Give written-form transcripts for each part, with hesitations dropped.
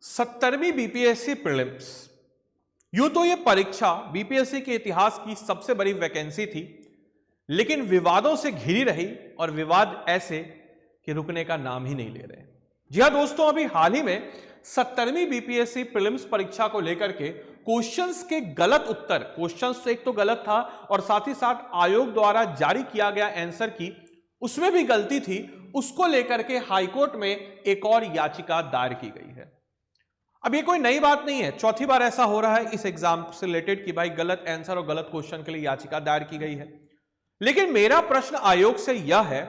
17वीं BPSC prelims. यूं तो यह परीक्षा बीपीएससी के इतिहास की सबसे बड़ी वैकेंसी थी, लेकिन विवादों से घिरी रही और विवाद ऐसे कि रुकने का नाम ही नहीं ले रहे। जी हां दोस्तों, अभी हाल ही में 17वीं बीपीएससी प्रीलिम्स परीक्षा को लेकर के क्वेश्चंस के गलत उत्तर, क्वेश्चंस तो एक तो गलत था और साथ ही साथ आयोग द्वारा जारी किया गया आंसर की उसमें भी गलती थी, उसको लेकर के हाईकोर्ट में एक और याचिका दायर की गई है। अब ये कोई नई बात नहीं है, चौथी बार ऐसा हो रहा है इस एग्जाम से रिलेटेड कि भाई गलत आंसर और गलत क्वेश्चन के लिए याचिका दायर की गई है। लेकिन मेरा प्रश्न आयोग से यह है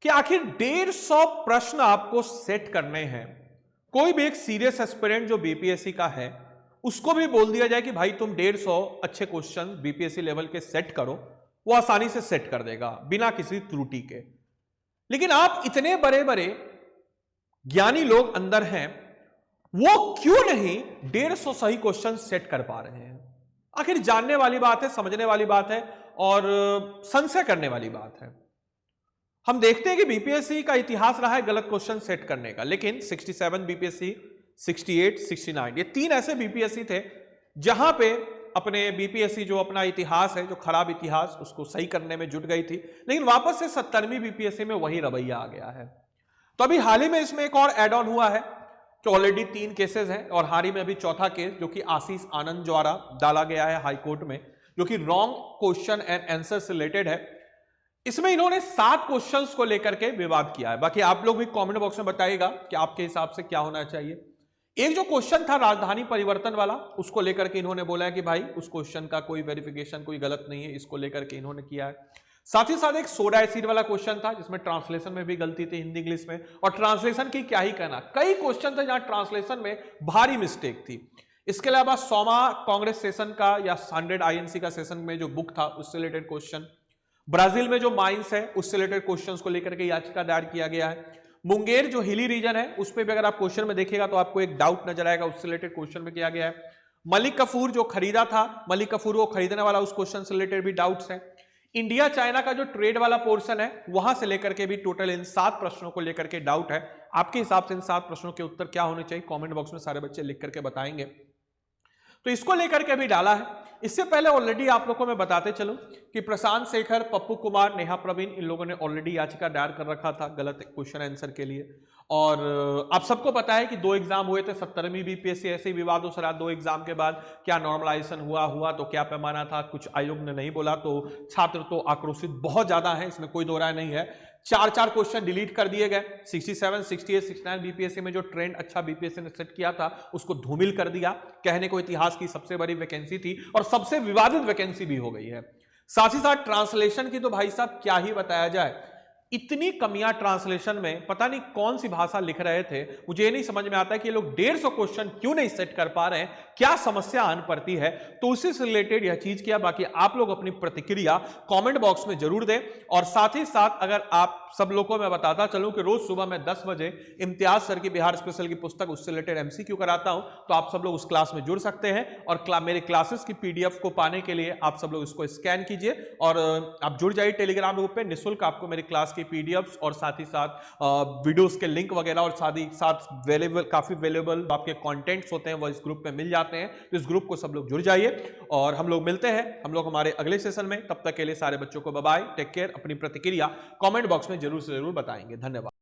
कि आखिर 150 प्रश्न आपको सेट करने हैं। कोई भी एक सीरियस एस्पिरेंट जो बीपीएससी का है उसको भी बोल दिया जाए कि भाई तुम 150 अच्छे क्वेश्चन बीपीएससी लेवल के सेट करो, वो आसानी से सेट कर देगा बिना किसी त्रुटि के। लेकिन आप इतने बड़े बड़े ज्ञानी लोग अंदर हैं, वो क्यों नहीं 150 सही क्वेश्चन सेट कर पा रहे हैं? आखिर जानने वाली बात है, समझने वाली बात है और संशय करने वाली बात है। हम देखते हैं कि बीपीएससी का इतिहास रहा है गलत क्वेश्चन सेट करने का, लेकिन 67 बीपीएससी, 68, 69 ये तीन ऐसे बीपीएससी थे जहां पे अपने बीपीएससी जो अपना इतिहास है, जो खराब इतिहास, उसको सही करने में जुट गई थी। लेकिन वापस से 17वीं बीपीएससी में वही रवैया आ गया है। तो अभी हाल ही में इसमें एक और एड ऑन हुआ है कि ऑलरेडी 3 केसेस हैं और हाल ही में अभी चौथा केस जो कि आशीष आनंद द्वारा डाला गया है हाई कोर्ट में, जो कि रॉन्ग क्वेश्चन एंड आंसर से रिलेटेड है। इसमें इन्होंने 7 क्वेश्चंस को लेकर के विवाद किया है। बाकी आप लोग भी कमेंट बॉक्स में बताइएगा कि आपके हिसाब से क्या होना चाहिए। एक जो क्वेश्चन था राजधानी परिवर्तन वाला, उसको लेकर के इन्होंने बोला है कि भाई उस क्वेश्चन का कोई वेरिफिकेशन कोई गलत नहीं है, इसको लेकर के इन्होंने किया है। साथ ही साथ एक सोडा एसिड वाला क्वेश्चन था जिसमें ट्रांसलेशन में भी गलती थी, हिंदी इंग्लिश में, और ट्रांसलेशन की क्या ही कहना, कई क्वेश्चन थे जहां ट्रांसलेशन में भारी मिस्टेक थी। इसके अलावा 100वां कांग्रेस सेशन का या 100 आईएनसी का सेशन में जो बुक था उससे रिलेटेड क्वेश्चन, ब्राजील में जो माइंस है उससे रिलेटेड क्वेश्चंस को लेकर के याचिका दायर किया गया है। मुंगेर जो हिली रीजन है उस पर भी अगर आप क्वेश्चन में देखिएगा तो आपको एक डाउट नजर आएगा, उससे रिलेटेड क्वेश्चन में किया गया है। मलिक कफूर जो खरीदा था, मलिक कफूर को खरीदने वाला, उस क्वेश्चन से रिलेटेड भी डाउट्स हैं। इंडिया चाइना का जो ट्रेड वाला पोर्शन है वहां से लेकर के भी टोटल इन 7 प्रश्नों को लेकर के डाउट है। आपके हिसाब से इन 7 प्रश्नों के उत्तर क्या होने चाहिए? कमेंट बॉक्स में सारे बच्चे लिख करके बताएंगे। तो इसको लेकर के भी डाला है। इससे पहले ऑलरेडी आप लोगों को मैं बताते चलूं कि प्रशांत शेखर, पप्पू कुमार, नेहा प्रवीण, इन लोगों ने ऑलरेडी याचिका दायर कर रखा था गलत क्वेश्चन आंसर के लिए। और आप सबको पता है कि 2 एग्जाम हुए थे 17वीं बीपीएससी, ऐसे ही विवादों से रहा। 2 एग्जाम के बाद क्या नॉर्मलाइजेशन हुआ तो क्या पैमाना था, कुछ आयोग ने नहीं बोला, तो छात्र तो आक्रोशित बहुत ज्यादा है, इसमें कोई दो राय नहीं है। 4 क्वेश्चन डिलीट कर दिए गए। 67, 68, 69 बीपीएससी में जो ट्रेंड अच्छा बीपीएससी ने सेट किया था उसको धूमिल कर दिया। कहने को इतिहास की सबसे बड़ी वैकेंसी थी और सबसे विवादित वैकेंसी भी हो गई है। साथ ही साथ ट्रांसलेशन की तो भाई साहब क्या ही बताया जाए, इतनी कमियां ट्रांसलेशन में, पता नहीं कौन सी भाषा लिख रहे थे। मुझे ये नहीं समझ में आता है कि ये लोग 150 क्वेश्चन क्यों नहीं सेट कर पा रहे हैं, क्या समस्या आन पड़ती है। तो उसी से रिलेटेड यह चीज किया। बाकी आप लोग अपनी प्रतिक्रिया कमेंट बॉक्स में जरूर दें। और साथ ही साथ अगर आप सब लोगों को मैं बताता चलूं कि रोज सुबह मैं 10 बजे इम्तियाज सर की बिहार स्पेशल की पुस्तक, उससे रिलेटेड एमसीक्यू कराता हूं, तो आप सब लोग उस क्लास में जुड़ सकते हैं। और मेरे क्लासेस की पीडीएफ को पाने के लिए आप सब लोग इसको स्कैन कीजिए और आप जुड़ जाइए टेलीग्राम ग्रुप पे। निःशुल्क आपको मेरी क्लास की पीडीएफ और साथ ही साथ वीडियोस के लिंक वगैरह और साथ ही साथ काफी अवेलेबल आपके कंटेंट्स होते हैं वो इस ग्रुप में मिल जाते हैं। तो इस ग्रुप को सब लोग जुड़ जाइए और हम लोग मिलते हैं हम लोग हमारे अगले सेशन में। तब तक के लिए सारे बच्चों को बाय बाय, टेक केयर। अपनी प्रतिक्रिया कमेंट बॉक्स में जरूर से जरूर बताएंगे। धन्यवाद।